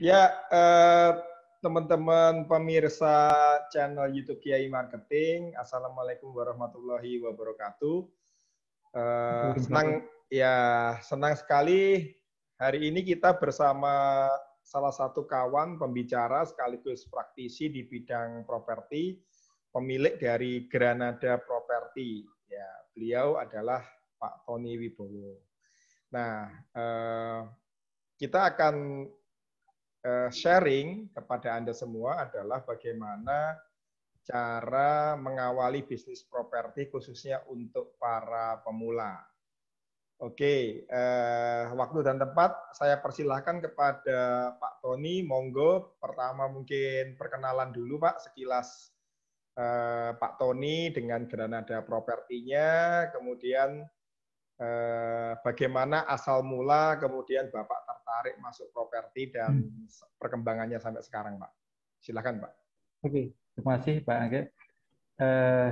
Ya, teman-teman pemirsa channel YouTube Kiai Marketing, Assalamualaikum warahmatullahi wabarakatuh. Senang sekali hari ini kita bersama salah satu kawan pembicara sekaligus praktisi di bidang properti, pemilik dari Granada Property. Ya, beliau adalah Pak Tony Wibowo. Nah, kita akan sharing kepada Anda semua adalah bagaimana cara mengawali bisnis properti khususnya untuk para pemula. Oke, waktu dan tempat saya persilahkan kepada Pak Tony. Monggo, pertama mungkin perkenalan dulu Pak, sekilas Pak Tony dengan Granada Propertinya, kemudian bagaimana asal mula kemudian Bapak tertarik masuk properti dan perkembangannya sampai sekarang, Pak. Silakan, Pak. Oke, terima kasih Pak Angge.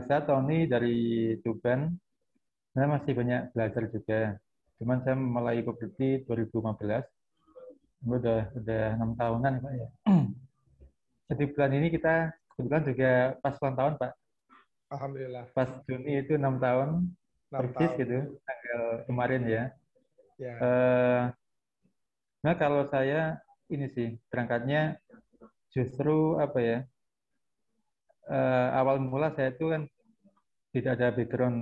Saya Tony dari Tuban. Saya masih banyak belajar juga. Cuman saya mulai properti 2015. Udah 6 tahunan Pak ya. Jadi bulan ini kita kebetulan juga pas ulang tahun Pak. Alhamdulillah. Pas Juni itu 6 tahun. 6 persis tahun. gitu, tanggal kemarin ya. Ya. Nah kalau saya ini sih berangkatnya justru apa ya? Awal mula saya itu kan tidak ada background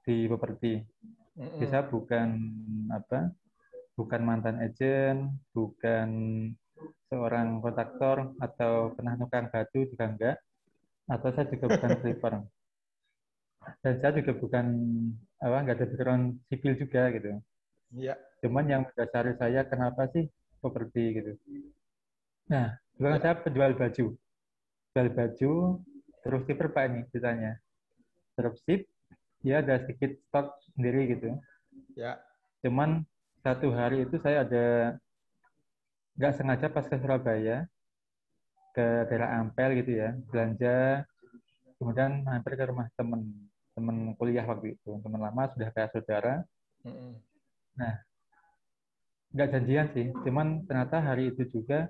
di properti. Bisa bukan mantan agent, bukan seorang kontraktor atau pernah nukang batu juga enggak, atau saya juga bukan flipper. Dan saya juga bukan enggak ada background sipil juga gitu. Iya. Cuman yang mendasari saya kenapa sih properti gitu. Nah, bukan saya penjual baju. Jual baju, terus shipper Pak ini ceritanya. Dropship, ya ada sedikit stok sendiri gitu. Ya. Cuman satu hari itu saya ada nggak sengaja pas ke Surabaya, ke daerah Ampel gitu ya, belanja, kemudian mampir ke rumah temen kuliah waktu itu, teman lama sudah kayak saudara. Nah, nggak janjian sih, cuman ternyata hari itu juga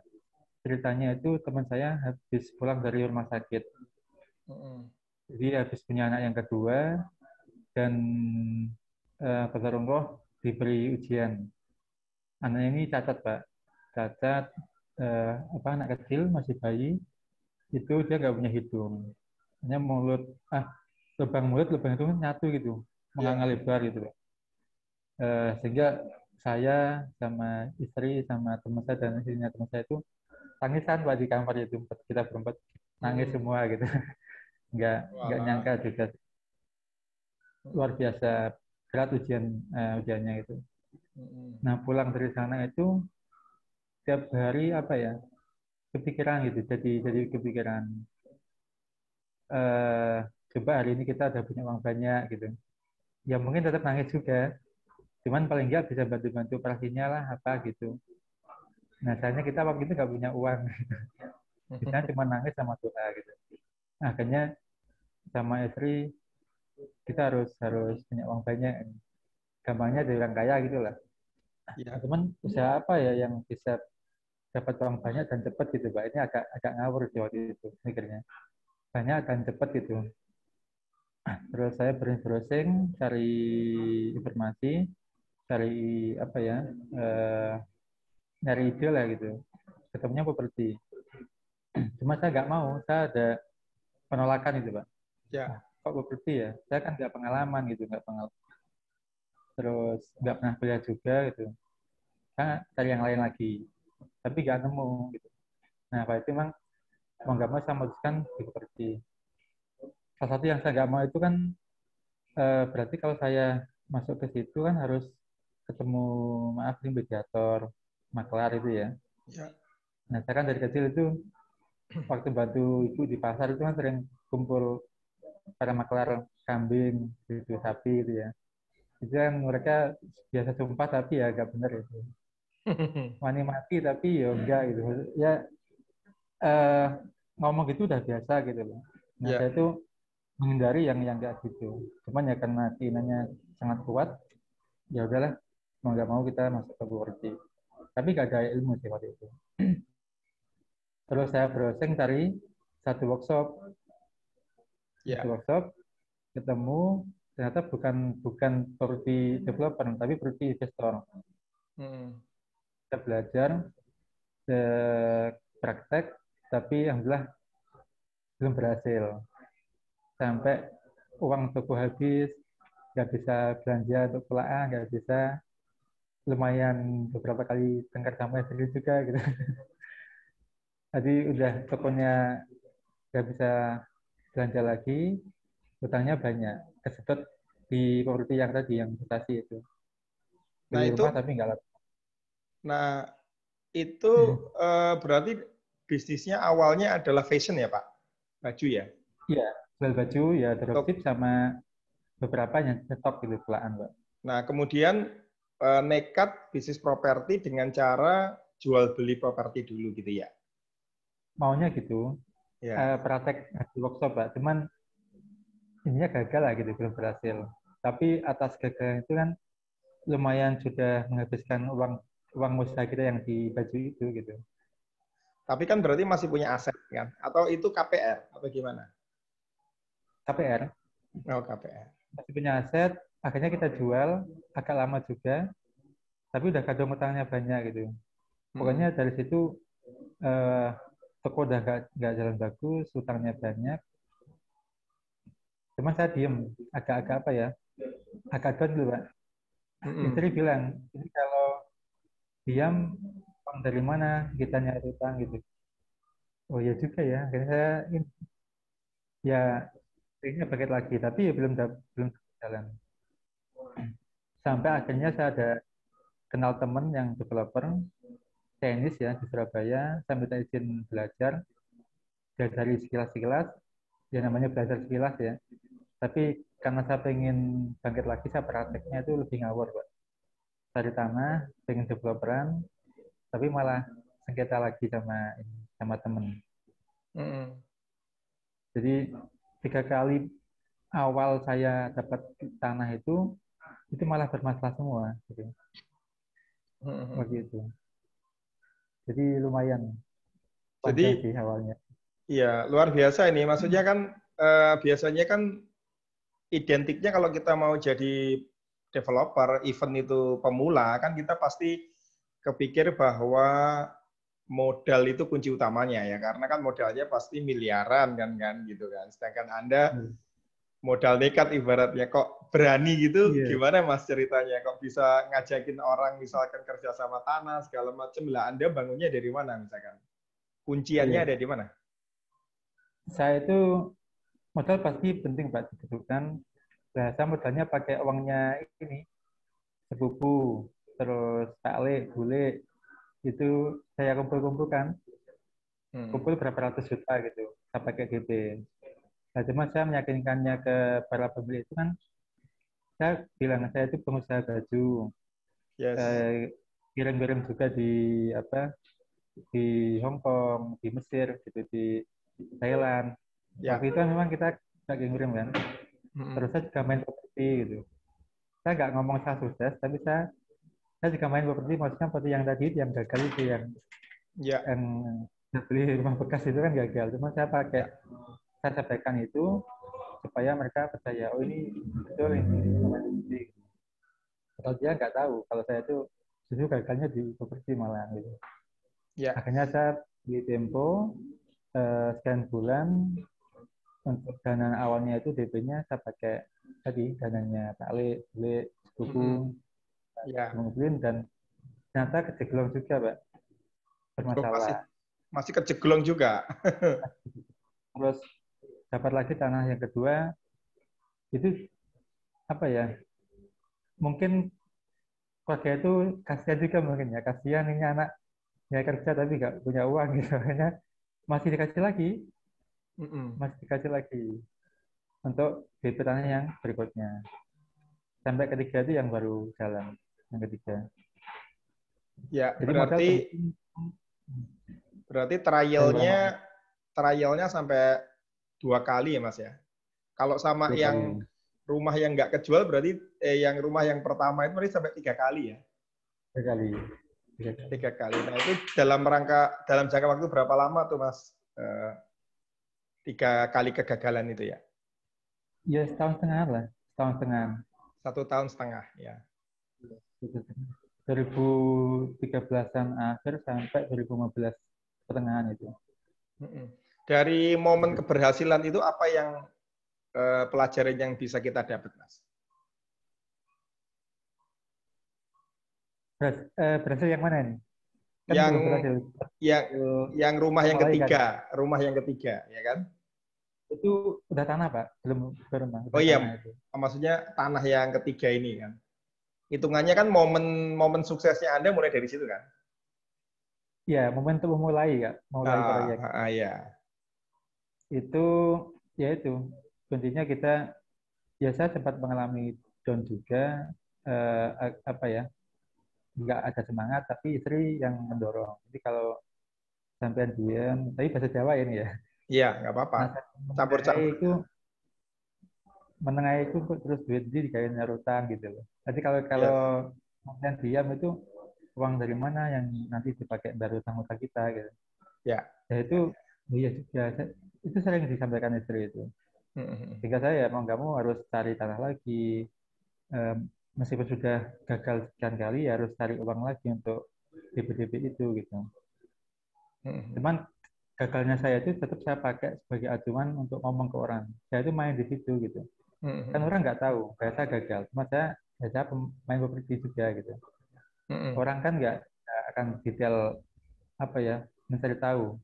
ceritanya itu teman saya habis pulang dari rumah sakit. Jadi habis punya anak yang kedua dan Qadarullah diberi ujian. Anaknya ini cacat Pak, cacat anak kecil masih bayi itu dia nggak punya hidung, hanya lubang itu nyatu gitu, menganga lebar gitu. Sehingga saya sama istri sama teman saya dan istrinya teman saya itu tangisan Pak di kamar itu, kita berempat nangis semua gitu. nggak nyangka juga luar biasa berat ujiannya itu. Nah pulang dari sana itu tiap hari kepikiran gitu, jadi kepikiran coba hari ini kita udah punya uang banyak gitu ya, mungkin tetap nangis juga, cuman paling nggak bisa bantu-bantu operasinya lah apa gitu. Nah sayangnya kita waktu itu nggak punya uang kita cuma nangis sama doa gitu. Nah, akhirnya sama istri kita harus punya uang banyak, gampangnya dari orang kaya gitu lah. Nah, cuman usaha apa ya yang bisa dapat uang banyak dan cepat gitu Pak, ini agak ngawur sih waktu itu mikirnya, banyak dan cepat gitu. Terus saya browsing, cari informasi, cari nyari ide lah gitu. Ketemunya properti. Cuma saya nggak mau, saya ada penolakan itu Pak. Ya. Kok properti ya? Saya kan nggak pengalaman gitu, nggak pengalaman. Terus nggak pernah kuliah juga gitu. Saya cari yang lain lagi, tapi nggak nemu gitu. Nah, Pak itu memang mau nggak mau saya memutuskan di properti. Salah satu yang saya nggak mau itu kan berarti kalau saya masuk ke situ kan harus ketemu mediator, maklar itu ya. Nah, saya kan dari kecil itu waktu bantu ibu di pasar itu kan sering kumpul para maklar kambing, gitu, sapi gitu ya. Itu kan mereka biasa sumpah tapi ya agak benar itu. Wani mati tapi ya enggak gitu. Ya ngomong gitu udah biasa gitu loh. Nah, saya itu menghindari yang enggak gitu. Cuman ya karena keinginannya sangat kuat, ya udahlah mau nggak mau kita masuk ke properti. Tapi nggak ada ilmu sih waktu itu. Terus saya browsing cari satu workshop, Ya. ketemu ternyata bukan bukan property developer tapi property investor. Hmm. Kita belajar praktek, tapi alhamdulillah belum berhasil. Sampai uang toko habis, nggak bisa belanja untuk pulaan, nggak bisa, lumayan beberapa kali tengkar sama istri juga gitu. Tadi udah tokonya nggak bisa belanja lagi, utangnya banyak, kesedot di properti yang tadi, yang investasi itu. Nah Beli itu, rumah tapi nggak laku. nah itu berarti bisnisnya awalnya adalah fashion ya Pak, baju ya. Iya, jual baju ya, dropship Untuk, sama beberapa yang stok gitu pelaan, Pak. nah kemudian nekat bisnis properti dengan cara jual beli properti dulu gitu ya. Maunya gitu, Ya. praktek di workshop, Pak. Cuman ininya gagal lah gitu, belum berhasil. Tapi atas gagal itu kan lumayan sudah menghabiskan uang uang usaha kita yang di baju itu gitu. Tapi kan berarti masih punya aset kan? Atau itu KPR atau gimana? KPR Oh, KPR. masih punya aset, akhirnya kita jual, agak lama juga, tapi udah kadang utangnya banyak gitu. Hmm. Pokoknya dari situ eh, toko udah nggak jalan bagus, utangnya banyak. Cuman saya diem, agak-agak apa ya, agak down dulu, Pak. Hmm. Istri bilang, ini kalau diam, uang dari mana kita nyari utang gitu. Oh ya juga ya, akhirnya saya ya akhirnya bangkit lagi, tapi ya belum jalan. Sampai akhirnya saya ada kenal teman yang developer tenis ya di Surabaya, saya minta izin belajar, dari sekilas-sekilas, ya namanya belajar sekilas ya. Tapi karena saya pengen bangkit lagi, saya prakteknya itu lebih ngawur, Pak. Cari tanah, pengen developeran, tapi malah sengketa lagi sama temen. Hmm. Jadi 3 kali awal saya dapat tanah itu malah bermasalah semua, gitu. Hmm. Begitu. Jadi lumayan panjang Jadi sih awalnya. ya luar biasa ini. Maksudnya kan biasanya kan identiknya kalau kita mau jadi developer, event itu pemula, kan kita pasti kepikir bahwa modal itu kunci utamanya ya, karena kan modalnya pasti miliaran kan gitu kan. Sedangkan Anda Hmm. modal nekat ibaratnya, kok berani gitu, Iya, gimana Mas ceritanya? Kok bisa ngajakin orang misalkan kerja sama tanah segala macam lah, Anda bangunnya dari mana misalkan? Kunciannya iya. ada di mana? Saya itu modal pasti penting, Pak, dibutuhkan. Nah, saya modalnya pakai uangnya ini, sepupu, terus Pak Ale, bule, itu saya kumpul-kumpulkan, Hmm. kumpul berapa ratus juta gitu, saya pakai DP. Nah, cuma saya meyakinkannya ke para pembeli itu kan, saya bilang saya itu pengusaha baju, Yes. eh, kirim-kirim juga di apa di Hong Kong, di Mesir, gitu, di Thailand. Ya. Waktu itu memang kita nggak ngirim kan. Terus Hmm. saya juga main properti gitu. Saya nggak ngomong saya sukses, tapi saya juga main properti, maksudnya seperti yang tadi, yang gagal itu, Ya. yang beli rumah bekas itu kan gagal. Cuma Ya. saya sampaikan itu supaya mereka percaya, oh ini betul ini. Kalau dia nggak tahu, kalau saya itu justru gagalnya di properti malah gitu. Ya. Akhirnya saya di Tempo sekian bulan, untuk dana awalnya itu DP-nya saya pakai tadi dananya Pak Ale, beli sepupu, Hmm. Ya. ngumpulin, dan ternyata kejeglong juga, Pak, Oh, masih bermasalah. masih kejeglong juga. Terus dapat lagi tanah yang kedua, itu apa ya, mungkin keluarga itu kasihan juga mungkin ya, kasihan ini anak ya kerja tapi nggak punya uang gitu. Makanya masih dikasih lagi, Hmm. masih dikasih lagi untuk DP tanah yang berikutnya. Sampai ketiga itu yang baru jalan, yang ketiga. Ya, Jadi modal berarti penting berarti dari awal, trialnya sampai 2 kali ya Mas ya. Kalau sama 2 kali. yang rumah yang nggak kejual berarti yang rumah yang pertama itu berarti sampai 3 kali ya. 3 kali. 3 kali. Nah itu dalam jangka waktu berapa lama tuh Mas? 3 kali kegagalan itu ya? Ya setahun setengah lah, setahun setengah. 1,5 tahun ya. 2013-an akhir sampai 2015 pertengahan itu. Dari momen keberhasilan itu apa yang pelajaran yang bisa kita dapat, Mas? Berhasil yang mana ini? Kan Yang belum berhasil. yang rumah yang ketiga, ya kan? Itu udah tanah, Pak. Belum rumah. Oh iya, maksudnya tanah yang ketiga ini kan. Hitungannya kan momen suksesnya Anda mulai dari situ kan? Iya, momen untuk memulai ya, mulai proyek. Iya. Itu ya itu. Kuncinya kita biasa sempat mengalami down juga, apa ya, nggak ada semangat, tapi istri yang mendorong. Jadi kalau sampai diam, tapi bahasa Jawa ini ya. Iya, nggak apa-apa. Campur-campur. Menengah itu terus duit dikain utang gitu loh. Jadi kalau kemudian diam itu uang dari mana yang nanti dipakai dari utang-utang kita gitu. Ya. Ya itu itu sering disampaikan istri itu. Sehingga saya mau nggak mau harus cari tanah lagi. Meskipun sudah gagal sekian kali, harus cari uang lagi untuk DP-DP itu gitu. Cuman gagalnya saya itu tetap saya pakai sebagai acuan untuk ngomong ke orang. Saya itu main di situ gitu. Kan orang nggak tahu, saya gagal. Cuma saya pemain properti juga gitu. Orang kan nggak akan detail apa ya, mencari tahu.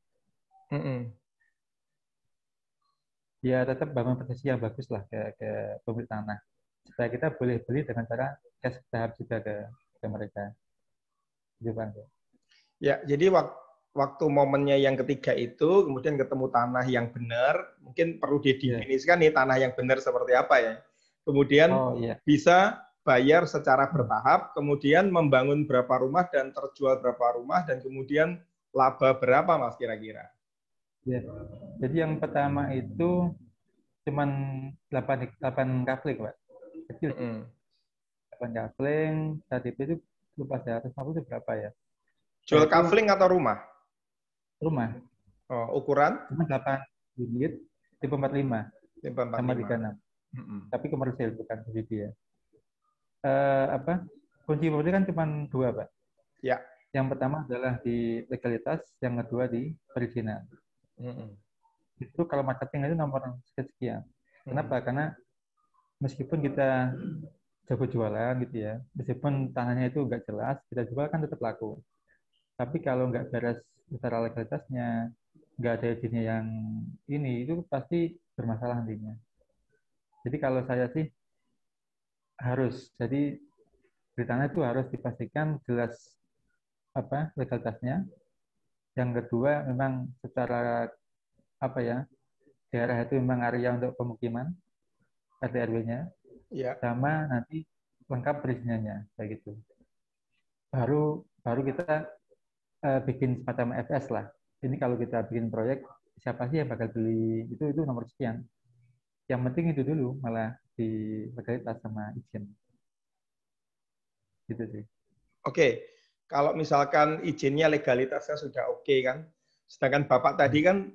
Ya tetap bangun persepsi yang bagus lah ke pemilik tanah. Supaya kita boleh beli dengan cara cash tahap juga ke mereka. Gitu, Bang. Ya, jadi waktu momennya yang ketiga itu, kemudian ketemu tanah yang benar, mungkin perlu didefinisikan nih tanah yang benar seperti apa ya. Kemudian bisa bayar secara bertahap, kemudian membangun berapa rumah dan terjual berapa rumah, dan kemudian laba berapa, Mas, kira-kira? Ya. Jadi yang pertama itu cuman 8 kafling, Pak. Kecil. 8 kafling, saat itu lupa saya, 150 itu berapa ya? Jual kafling atau rumah? Rumah. Oh, ukuran? Cuma 8 unit, tipe 45. Tipe 45. Sama 36. Tapi komersil, bukan PBB ya. Kunci properti kan cuma 2, Pak. Ya. Yang pertama adalah di legalitas, yang kedua di perizinan. Itu kalau marketing itu nomor sekian. Kenapa? Karena meskipun kita jago jualan gitu ya, meskipun tanahnya itu nggak jelas, kita jual kan tetap laku. Tapi kalau nggak beres secara legalitasnya, nggak ada izinnya yang ini, itu pasti bermasalah nantinya. Jadi kalau saya sih harus, jadi di tanah itu harus dipastikan jelas legalitasnya. Yang kedua memang secara daerah itu memang area untuk pemukiman RT RW-nya, sama nanti lengkap perizinannya kayak gitu. Baru kita bikin semacam FS lah. Ini kalau kita bikin proyek, siapa sih yang bakal beli itu nomor sekian. Yang penting itu dulu, malah di legalitas sama izin. Gitu sih. Oke, kalau misalkan izinnya legalitasnya sudah oke kan, sedangkan Bapak tadi kan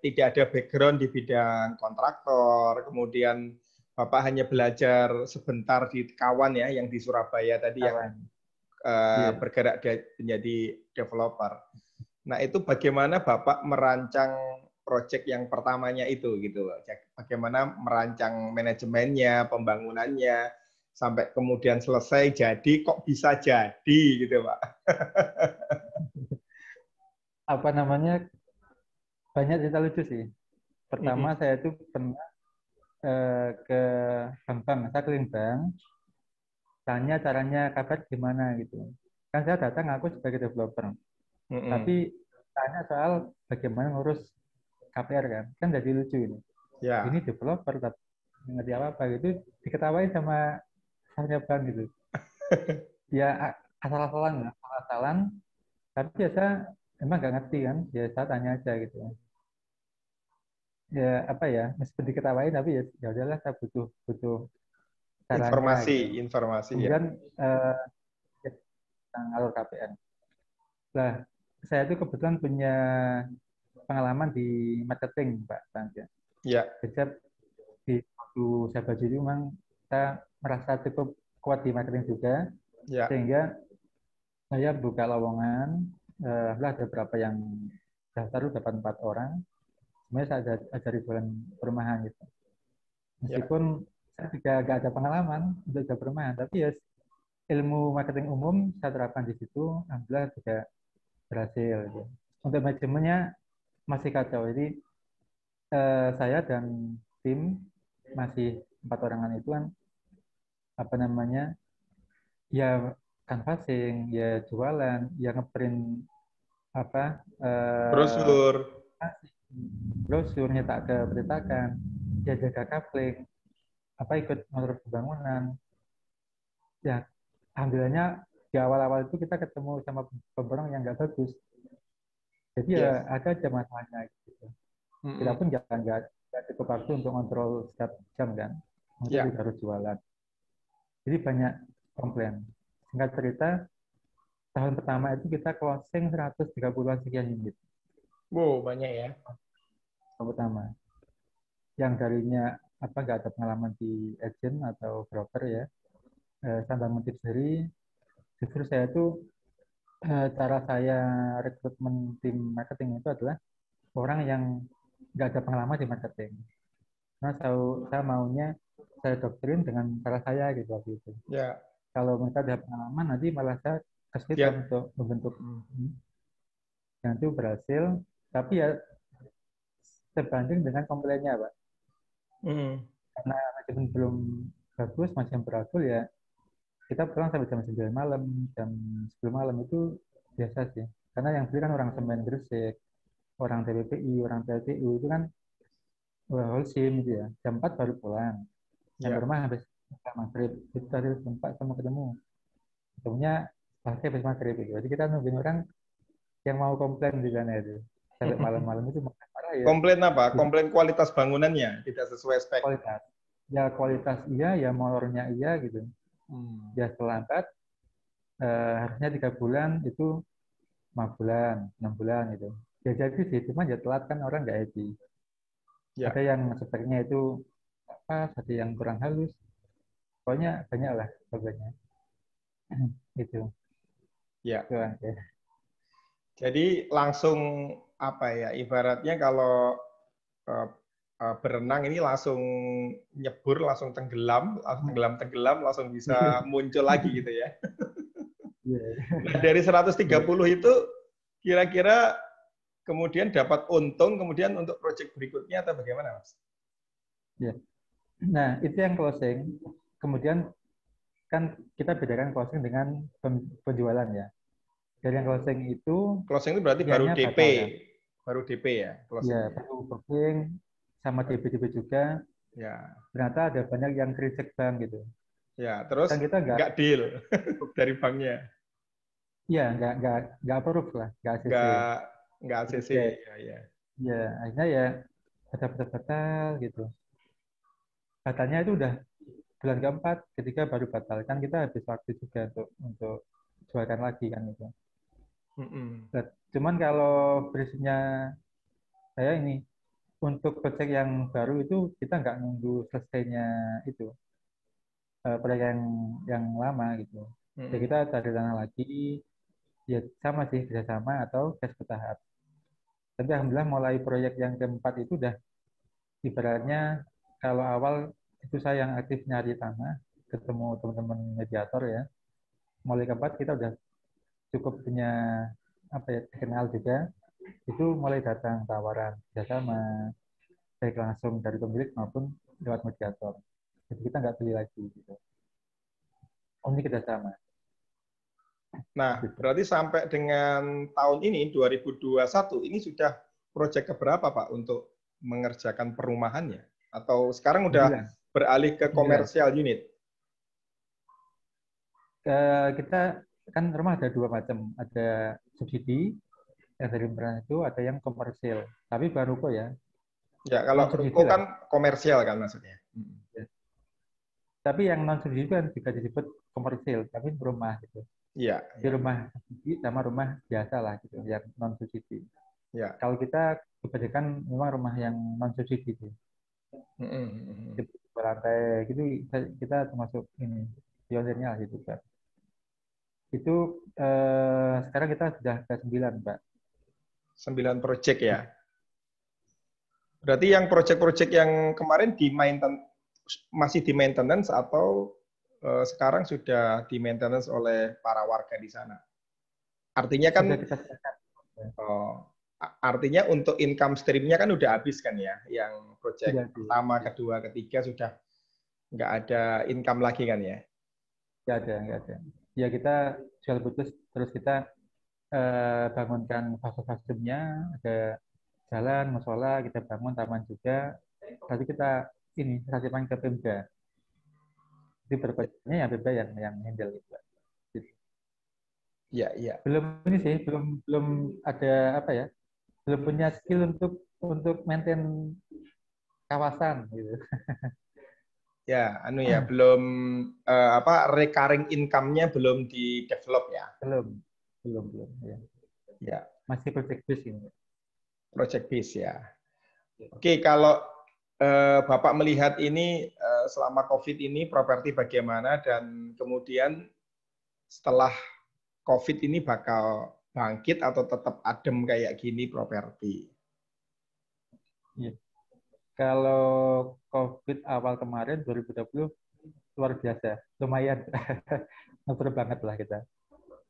tidak ada background di bidang kontraktor, kemudian Bapak hanya belajar sebentar di kawan ya, yang di Surabaya tadi yang bergerak menjadi developer. Nah itu bagaimana Bapak merancang proyek yang pertamanya itu gitu, bagaimana merancang manajemennya, pembangunannya, sampai kemudian selesai jadi kok bisa jadi gitu Pak. Banyak cerita lucu sih. Pertama saya itu pernah ke bank, saya keliling bank, tanya caranya kabar gimana gitu. Kan saya datang aku sebagai developer, tapi tanya soal bagaimana ngurus KPR kan jadi lucu ini. Ini developer tapi ngerti apa gitu, diketawain sama bank gitu. Ya asal-asalan, tapi biasa emang nggak ngerti kan, biasa tanya aja gitu. Ya meskipun diketawain tapi ya udahlah, saya butuh caranya informasi gitu. Kemudian ya tentang alur KPN. Nah, saya itu kebetulan punya pengalaman di marketing, Pak Bangga. Ya. Sejak di waktu saya baju itu memang saya merasa cukup kuat di marketing juga, sehingga saya buka lowongan, ada berapa yang daftar dapat 4 orang, sebenarnya saya ajari jualan perumahan gitu. Meskipun saya juga nggak ada pengalaman untuk jual perumahan, tapi ya ilmu marketing umum saya terapkan di situ, alhamdulillah juga berhasil. Gitu. Untuk manajemennya masih kacau, jadi saya dan tim masih 4 orangan itu kan apa namanya ya canvassing, ya jualan, ya ngeprint apa brosur, nyetak ke percetakan, ya jaga kapling, apa ikut motor pembangunan. Ya alhamdulillahnya di awal-awal itu kita ketemu sama pemborong yang nggak bagus. Jadi ya ada aja masalahnya gitu. Kita pun nggak cukup waktu untuk kontrol setiap jam kan. Mungkin juga harus jualan. Jadi banyak komplain. Singkat cerita, tahun pertama itu kita closing 130-an sekian unit. Wow, banyak ya. Tahun pertama. Yang darinya apa nggak ada pengalaman di agent atau broker ya, saya bangun tips sendiri. Justru saya itu cara saya rekrutmen tim marketing itu adalah orang yang nggak ada pengalaman di marketing. Nah, saya maunya saya doktrin dengan cara saya gitu waktu itu. Ya. Kalau mereka ada pengalaman, nanti malah saya kesulitan untuk membentuk. Yang itu berhasil, tapi ya sebanding dengan komplainnya, Pak. Karena manajemen belum bagus, masih beratul ya, kita pulang sampai jam 9 malam, jam 10 malam itu biasa sih. Karena yang beli kan orang Semen Gresik, orang TPPI, orang PLTU itu kan wholesale gitu ya. Jam 4 baru pulang. Sampai rumah habis maghrib. Itu tadi jam 4 sama ketemu. Ketemunya pasti habis maghrib gitu. Jadi kita nungguin orang yang mau komplain di sana itu. Sampai malam-malam itu marah ya. Komplain apa? Komplain kualitas bangunannya tidak sesuai spek. Kualitas. Ya kualitas iya, ya molornya iya gitu. Ya terlambat. Harusnya 3 bulan itu 5 bulan, 6 bulan gitu. Ya jadi sih, cuma ya telat kan orang nggak happy. Ya. Ada yang speknya itu apa, ada yang kurang halus. Pokoknya banyak lah problemnya. Gitu. Ya. Itu aja. Jadi langsung apa ya, ibaratnya kalau berenang ini langsung nyebur, langsung tenggelam, langsung bisa muncul lagi gitu ya. Nah, dari 130 itu kira-kira kemudian dapat untung kemudian untuk proyek berikutnya atau bagaimana, Mas? Ya. Nah, itu yang closing. Kemudian kan kita bedakan closing dengan penjualan ya. Dari yang closing itu berarti baru DP. Batal, kan? Baru DP ya? Ya, baru booking sama DP juga. Ya. Ternyata ada banyak yang reject bank gitu. Ya, terus kita nggak deal dari banknya. Iya, nggak approve lah, nggak ACC. Nggak ACC, ya. Ya, akhirnya ya batal gitu. Batalnya itu udah bulan keempat, ketika baru batal. Kan kita habis waktu juga untuk jualkan lagi kan itu. Cuman kalau prinsipnya saya ini, untuk proyek yang baru itu kita nggak nunggu selesainya itu proyek yang lama gitu. Jadi kita cari dana lagi, ya sama sih kerjasama atau cash bertahap. Tapi alhamdulillah mulai proyek yang keempat itu udah ibaratnya kalau awal itu saya yang aktif nyari tanah, ketemu teman-teman mediator ya. Mulai keempat kita udah cukup punya apa ya, kenal juga. Itu mulai datang tawaran kerjasama baik langsung dari pemilik maupun lewat mediator. Jadi kita nggak beli lagi gitu. Ini kerjasama. Nah, berarti sampai dengan tahun ini 2021 ini sudah proyek keberapa Pak untuk mengerjakan perumahannya? Atau sekarang udah beralih ke komersial unit? Kita kan rumah ada 2 macam, ada subsidi yang dari pemerintah itu, ada yang komersial. Tapi bukan ruko ya. Ya, kalau ruko kan komersial kan maksudnya. Ya. Tapi yang non subsidi kan juga disebut komersial, tapi rumah gitu. Iya, Di iya, rumah subsidi sama rumah biasa lah gitu, yang non subsidi. iya. Kalau kita kebanyakan memang rumah yang non subsidi sih. Mm-mm. Di lantai gitu kita termasuk ini pionirnya lah gitu Pak. Itu sekarang kita sudah ke 9 Pak. 9 proyek ya. Berarti yang proyek-proyek yang kemarin masih di maintenance atau sekarang sudah di maintenance oleh para warga di sana? Artinya kan, Sudah kita selesaikan. oh, artinya untuk income stream-nya kan udah habis kan ya? Yang Sudah proyek habis. pertama, kedua, ketiga sudah nggak ada income lagi kan ya? Nggak ada, nggak ada. Ya kita jual putus terus kita bangunkan fase-fasenya, ada jalan, musola, kita bangun taman juga. Lalu kita ini sertifikan ke Pemda. Jadi berikutnya ya Pemda yang handle itu. Gitu. Ya, ya. Belum ini sih, belum belum ada apa ya, belum punya skill untuk maintain kawasan gitu. Ya, anu ya, belum apa recurring income-nya belum di develop ya. Belum, belum ya. Ya, Masih project base ini. project base ya. Oke, kalau Bapak melihat ini selama COVID ini properti bagaimana dan kemudian setelah COVID ini bakal bangkit atau tetap adem kayak gini properti? Ya. Kalau COVID awal kemarin 2020 luar biasa, lumayan ngetur banget lah kita.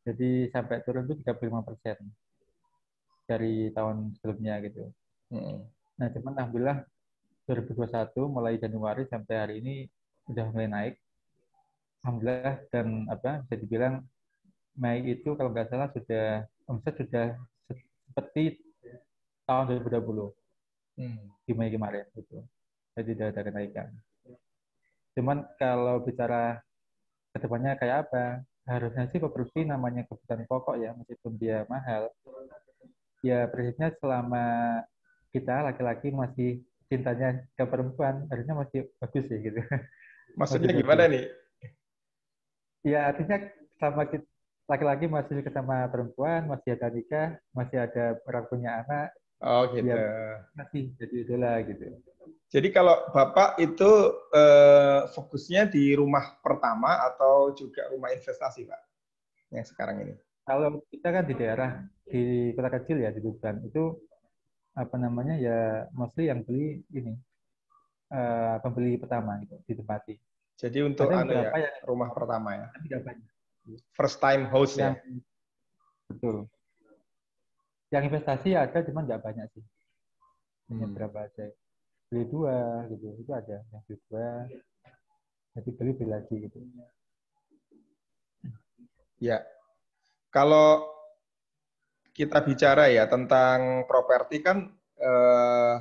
Jadi sampai turun tuh 35% dari tahun sebelumnya gitu. Hmm. Nah, cuman alhamdulillah 2021 mulai Januari sampai hari ini udah mulai naik. Alhamdulillah dan apa bisa dibilang Mei itu kalau nggak salah sudah omset sudah seperti tahun 2020 Hmm. di Mei kemarin gitu. Jadi sudah ada kenaikan. Cuman kalau bicara kedepannya kayak apa? Harusnya sih properti namanya kebutuhan pokok ya, meskipun dia mahal. Ya prinsipnya selama kita laki-laki masih cintanya ke perempuan, harusnya masih bagus sih gitu. Masih Maksudnya gimana bagus. nih? Ya artinya selama kita laki-laki masih suka sama perempuan, masih ada nikah, masih ada orang punya anak, Oh ya gitu. masih jadi idola gitu. Jadi kalau Bapak itu fokusnya di rumah pertama atau juga rumah investasi, Pak? Yang sekarang ini. Kalau kita kan di daerah di kota kecil ya di Tuban itu apa namanya ya mostly yang beli ini pembeli pertama gitu ditempati. Jadi untuk Ada anu ya, beberapa yang rumah pertama ya. tapi tidak banyak. First time house ya. Yang betul. Yang investasi ada cuman nggak banyak sih. Hanya Hmm. berapa aja. Beli dua gitu itu ada yang beli dua jadi beli lagi gitu. Ya, kalau kita bicara ya tentang properti kan eh,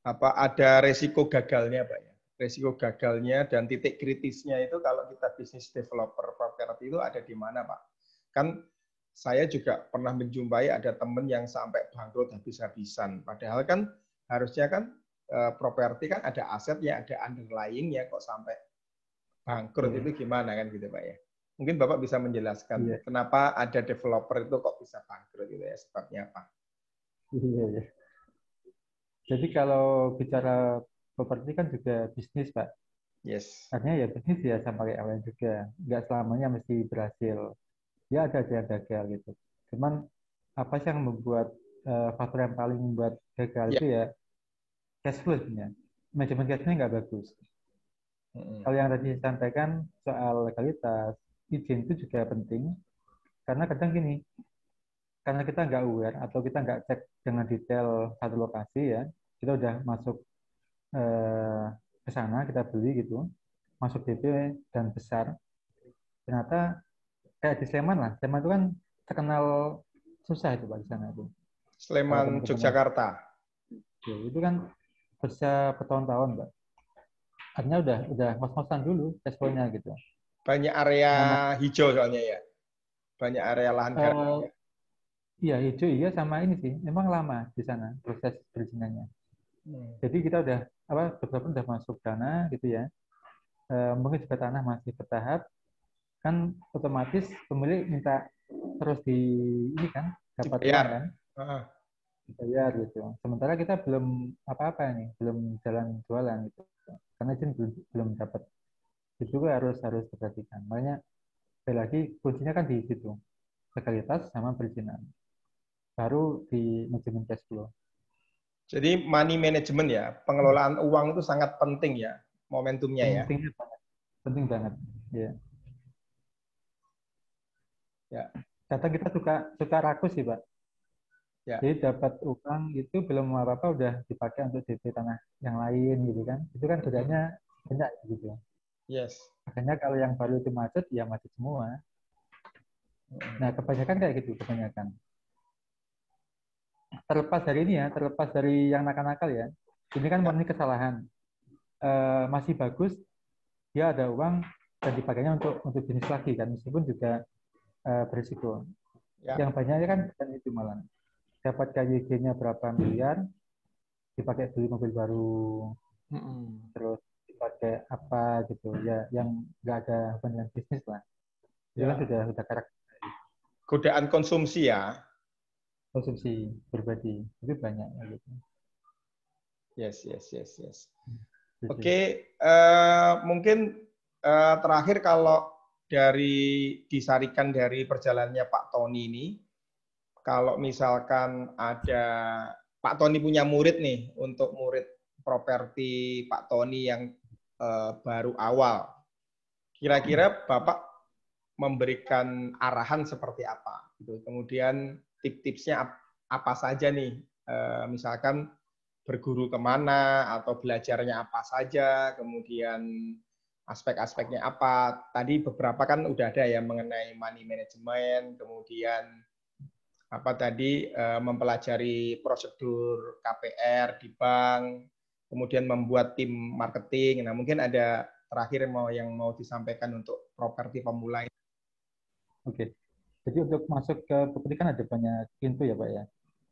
apa ada resiko gagalnya, Pak ya. Resiko gagalnya dan titik kritisnya itu kalau kita bisnis developer properti itu ada di mana, Pak? Kan saya juga pernah menjumpai ada teman yang sampai bangkrut habis-habisan. Padahal kan harusnya kan properti kan ada asetnya, ada underlying-nya kok sampai bangkrut Iya. itu gimana kan gitu Pak ya. Mungkin Bapak bisa menjelaskan Iya. kenapa ada developer itu kok bisa bangkrut gitu ya, sebabnya apa? Iya, iya. Jadi kalau bicara properti kan juga bisnis, Pak. Yes. Artinya ya bisnis ya sama kayak awalnya juga. Nggak selamanya mesti berhasil. Ya ada aja yang gagal gitu. Cuman apa sih yang membuat faktor yang paling membuat gagal Ya. itu ya cash flow sebenarnya. Manajemen cash flow nggak bagus. Mm-mm. Kalau yang tadi saya sampaikan soal legalitas, izin itu juga penting. Karena kadang gini, karena kita nggak aware atau kita nggak cek dengan detail satu lokasi ya, kita udah masuk eh, ke sana, kita beli gitu, masuk DP dan besar. Ternyata kayak di Sleman lah, Sleman itu kan terkenal susah itu Pak di sana itu. Kalau Sleman, teman-teman Yogyakarta. itu kan bisa bertahun-tahun Pak. Artinya udah ngos-ngosan dulu cash flow-nya gitu. Banyak area Nah, hijau soalnya ya. Banyak area lahan garden eh, ya. iya hijau iya sama ini sih, memang lama di sana proses perizinannya. Hmm. Jadi kita udah apa beberapa udah masuk dana gitu ya. Mungkin juga tanah masih bertahap. kan otomatis pemilik minta terus di ini kan dapat uang Dibayar. kan, Heeh. dibayar gitu. Sementara kita belum apa-apa nih, belum jalan jualan gitu. Karena izin belum dapat. Itu juga harus harus diperhatikan. Makanya sekali lagi kuncinya kan di situ, legalitas sama perizinan. Baru di manajemen cash flow. Jadi money management ya, pengelolaan uang itu sangat penting ya, momentumnya ya. Pentingnya banget, penting banget. Ya. Ya, Kadang kita suka rakus sih, Pak. ya. Jadi dapat uang itu belum apa-apa udah dipakai untuk DP tanah yang lain gitu kan. Itu kan Mm-mm. bedanya banyak gitu. Yes. Makanya kalau yang baru itu macet, ya macet semua. Mm-mm. Nah, kebanyakan kayak gitu, kebanyakan. Terlepas dari ini ya, terlepas dari yang nakal-nakal ya. Ini kan Ya, murni kesalahan. Masih bagus, dia ada uang dan dipakainya untuk bisnis lagi kan, meskipun juga berisiko. ya. Yang banyaknya kan bukan itu malah. Dapat KYG-nya berapa miliar, dipakai beli mobil baru, Mm-mm. terus dipakai apa gitu ya, yang nggak ada hubungan dengan bisnis lah. Itu kan Ya, sudah karakter godaan konsumsi ya. konsumsi pribadi itu banyak gitu. Yes, yes, yes, yes. Gitu. Oke, mungkin terakhir kalau disarikan dari perjalanannya Pak Tony ini, kalau misalkan ada Pak Tony punya murid nih untuk murid properti Pak Tony yang baru awal, kira-kira Bapak memberikan arahan seperti apa? Gitu. Kemudian tips-tipsnya apa saja nih? Misalkan berguru kemana atau belajarnya apa saja, kemudian aspek-aspeknya apa. Tadi beberapa kan udah ada ya mengenai money management, kemudian apa tadi mempelajari prosedur KPR di bank, kemudian membuat tim marketing. Nah, mungkin ada terakhir yang mau disampaikan untuk properti pemula. Oke. Jadi untuk masuk ke properti kan ada banyak pintu ya Pak ya.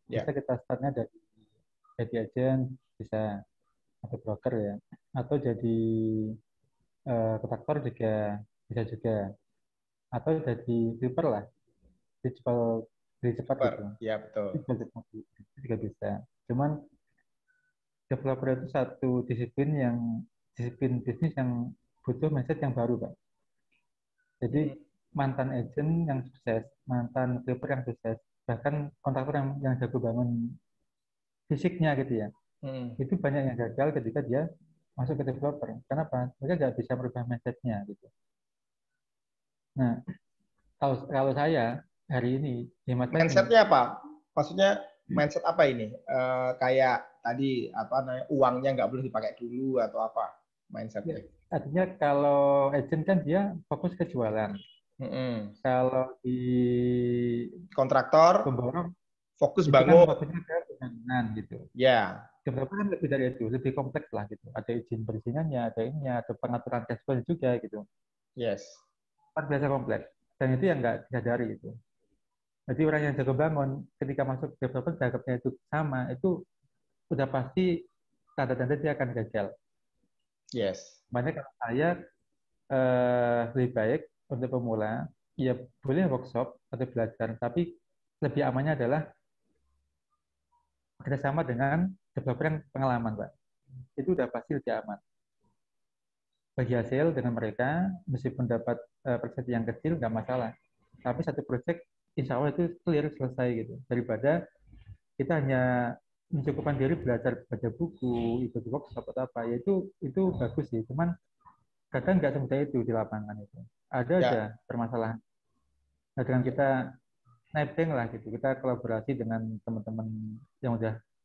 Bisa Ya, kita startnya dari jadi agent, bisa atau broker ya, atau jadi kontraktor juga bisa juga, atau jadi flipper lah, dijual beli cepat super. gitu. Ya, betul. Dijual cepat itu juga bisa. Cuman developer itu satu disiplin bisnis yang butuh mindset yang baru Pak. Jadi mantan agent yang sukses, mantan flipper yang sukses, bahkan kontraktor yang jago bangun fisiknya gitu ya, Hmm. itu banyak yang gagal ketika dia masuk ke developer. Kenapa? Mereka nggak bisa merubah mindsetnya gitu. Nah, kalau saya hari ini hemat saya gini, Mindsetnya apa? Maksudnya mindset apa ini? Kayak tadi apa namanya uangnya nggak boleh dipakai dulu atau apa ya, mindsetnya? artinya kalau agent kan dia fokus ke jualan. Hmm. Kalau di Kontraktor pemborong fokus itu kan bangun. fokusnya ke pembangunan gitu. Ya, Developer kan lebih dari itu, lebih kompleks lah gitu. Ada izin perizinannya, ada ininya, ada pengaturan cash flow juga gitu. yes, Kan biasa kompleks. Dan itu yang nggak disadari itu. Jadi orang yang jago bangun ketika masuk developer cakepnya itu sama, itu udah pasti tanda-tanda dia akan gagal. yes. Makanya kalau saya lebih baik untuk pemula, ya boleh workshop atau belajar, tapi lebih amannya adalah kerjasama dengan developer yang pengalaman, Pak. Itu udah pasti lebih aman. Bagi hasil dengan mereka, meskipun dapat persentase yang kecil, nggak masalah. Tapi satu proyek, insya Allah itu clear, selesai gitu. Daripada kita hanya mencukupkan diri belajar baca buku, ikut workshop atau apa, ya itu bagus sih. Cuman kadang nggak semudah itu di lapangan itu. Ada aja Ya, permasalahan. Nah, dengan kita netting lah gitu, kita kolaborasi dengan teman-teman yang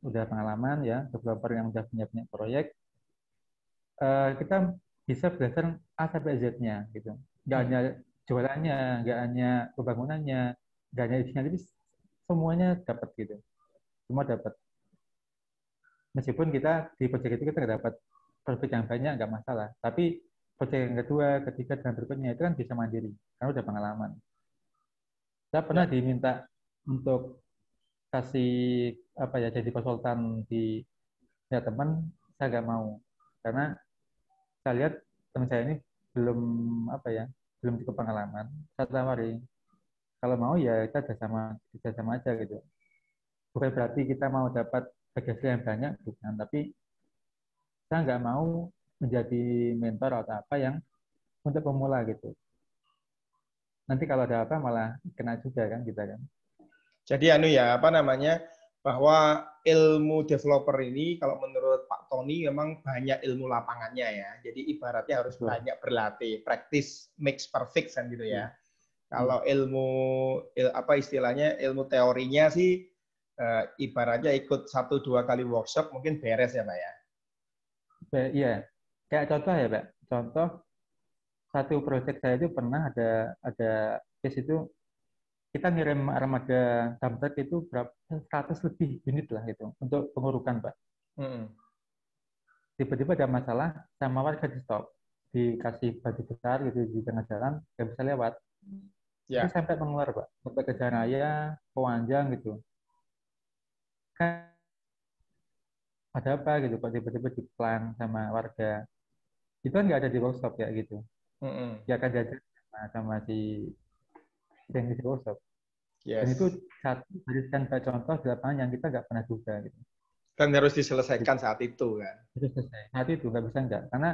udah pengalaman ya, developer yang udah punya proyek, kita bisa belajar A sampai Z-nya gitu. Nggak hanya jualannya, nggak hanya pembangunannya, nggak hanya isinya, tapi semuanya dapat gitu. Semua dapat. Meskipun kita di proyek itu kita nggak dapat profit yang banyak, nggak masalah. Tapi proyek yang kedua, ketiga, dan berikutnya itu kan bisa mandiri, karena udah pengalaman. Saya pernah ya, diminta untuk kasih apa ya jadi konsultan di ya teman, saya nggak mau karena saya lihat teman saya ini belum apa ya belum cukup pengalaman, saya tawari. Kalau mau ya kita kerja sama aja gitu. Bukan berarti kita mau dapat bagasi yang banyak, bukan. Tapi saya nggak mau menjadi mentor atau apa yang untuk pemula gitu. Nanti kalau ada apa malah kena juga kan kita kan. Jadi anu ya, apa namanya, bahwa ilmu developer ini kalau menurut Pak Tony memang banyak ilmu lapangannya ya. Jadi ibaratnya harus Betul. banyak berlatih, practice makes perfect kan gitu Iya. ya. Kalau apa istilahnya ilmu teorinya sih ibaratnya ikut 1-2 kali workshop mungkin beres ya Pak ya. Iya. Kayak contoh ya, Pak. Contoh satu proyek saya itu pernah ada case itu kita ngirim armada dump truck itu berapa 100 lebih unit lah itu untuk pengurukan, Pak. Hmm. Tiba-tiba ada masalah sama warga di stop, dikasih batu besar gitu di tengah jalan nggak bisa lewat. Itu Ya. sampai mengeluar, Pak, sampai ke jalan raya Pewanjang gitu. Kan ada apa gitu, Pak, tiba-tiba diplan sama warga. Itu kan nggak ada di workshop ya gitu. Hmm. Ya kan jajan sama si teknisi workshop. Dan itu Yes. satu dari sekian contoh di lapangan yang kita nggak pernah duga gitu. Kan harus diselesaikan saat itu kan. Itu selesai. Saat itu nggak bisa nggak. Karena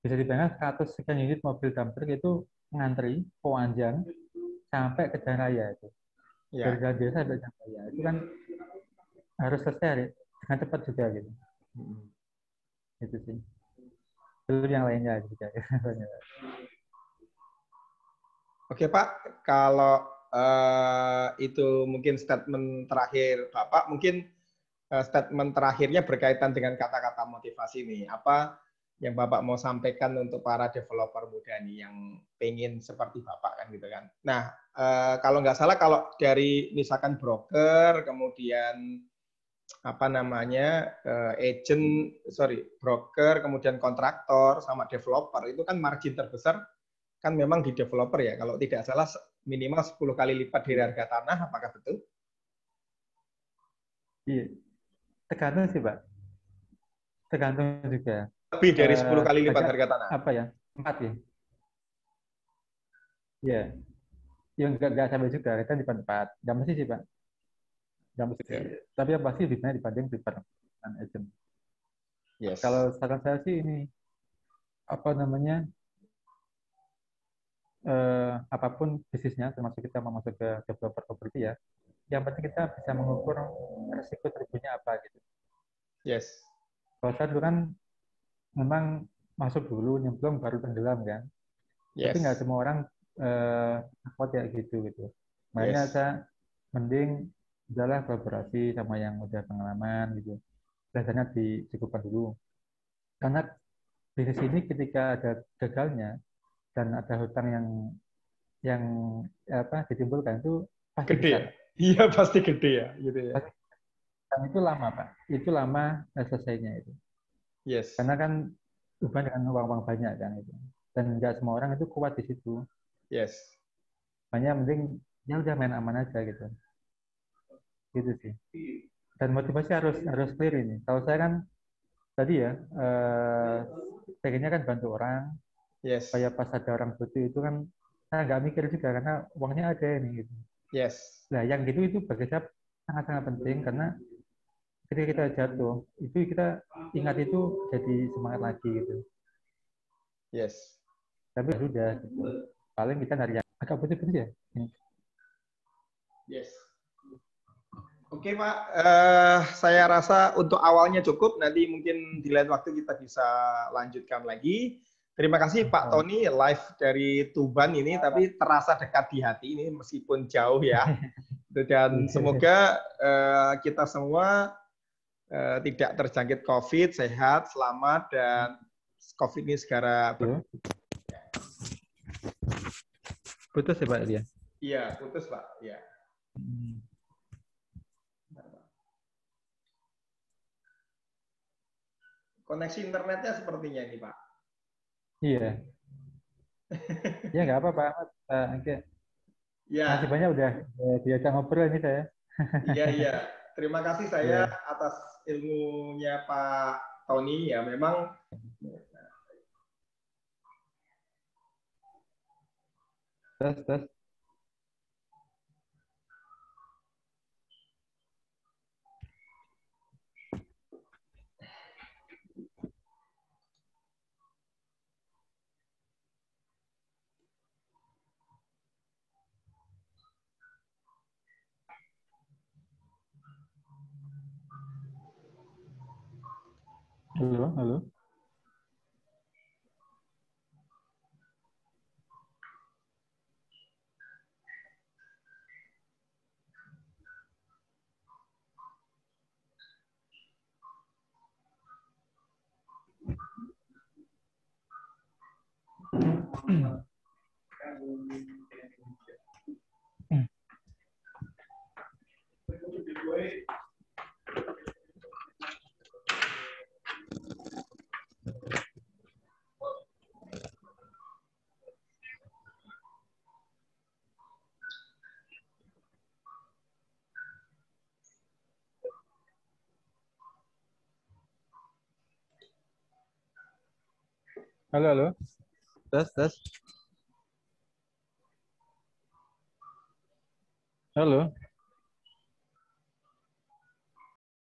bisa dibayangkan 100 sekian unit mobil dumper itu ngantri Pewanjang sampai ke jalan raya itu. Dari Ya. jalan biasa sampai jalan raya. Itu kan harus selesai dengan cepat juga gitu. Hmm. Itu sih. Belum yang lainnya juga. Oke Pak, kalau itu mungkin statement terakhir Bapak, mungkin statement terakhirnya berkaitan dengan kata-kata motivasi nih. Apa yang Bapak mau sampaikan untuk para developer muda nih yang pengen seperti Bapak kan gitu kan. Nah, kalau nggak salah kalau dari misalkan broker, kemudian apa namanya broker, kemudian kontraktor sama developer itu kan margin terbesar kan memang di developer ya. Kalau tidak salah minimal 10 kali lipat dari harga tanah, apakah betul? Iya. Tergantung sih, Pak. Tergantung juga. Lebih dari 10 kali lipat Banyak harga tanah. apa ya? 4 ya. Iya. Yang nggak sampai juga. Kita di tempat. Nggak mesti sih, Pak. Nggak mesti. Ya. Tapi yang pasti lebih banyak dibanding di perusahaan agent. Kalau Yes. saran saya sih ini apa namanya apapun bisnisnya, termasuk kita mau masuk ke developer properti ya, yang penting kita bisa mengukur resiko terburuknya apa gitu. Yes. Kalau saya dulu kan memang masuk dulu nyemplung baru tenggelam kan, tapi nggak Yes. semua orang kuat ya gitu. Makanya Yes. saya mending udahlah kolaborasi sama yang udah pengalaman gitu. Belajarnya dicukupkan dulu. Karena bisnis ini ketika ada gagalnya dan ada hutang yang apa ditimbulkan itu pasti Gede ya? besar. Iya pasti gede ya, gitu ya. Pasti, dan itu lama, Pak. Itu lama selesainya itu. Yes. Karena kan hubungan dengan uang-uang banyak kan itu. Dan nggak semua orang itu kuat di situ. Yes. Makanya mending ya udah main aman aja gitu. Gitu sih. Dan motivasi harus clear ini. Kalau saya kan tadi ya pengennya kan bantu orang Yes. supaya pas ada orang butuh itu kan saya nggak mikir juga karena uangnya ada ini gitu. Yes. Nah yang gitu itu bagi saya sangat-sangat penting karena ketika kita jatuh itu kita ingat itu jadi semangat lagi gitu. Yes. Tapi sudah gitu. Paling kita dari yang agak putih-putih ya. Yes. Oke Pak, saya rasa untuk awalnya cukup. Nanti mungkin di lain waktu kita bisa lanjutkan lagi. Terima kasih Pak Tony, live dari Tuban ini, tapi terasa dekat di hati ini meskipun jauh ya. Dan semoga kita semua tidak terjangkit COVID, sehat, selamat, dan COVID ini segera putus ya Pak dia. Iya, putus Pak. Iya. Koneksi internetnya sepertinya ini Pak. Iya. Ya nggak apa-apa. Oke. Ya. Masih banyak udah diajak ngobrol ini saya. Iya, iya. Terima kasih saya Iya. atas ilmunya Pak Tony. Ya, memang Tes, tes. Halo, halo. Halo, halo. Tes, tes. Halo.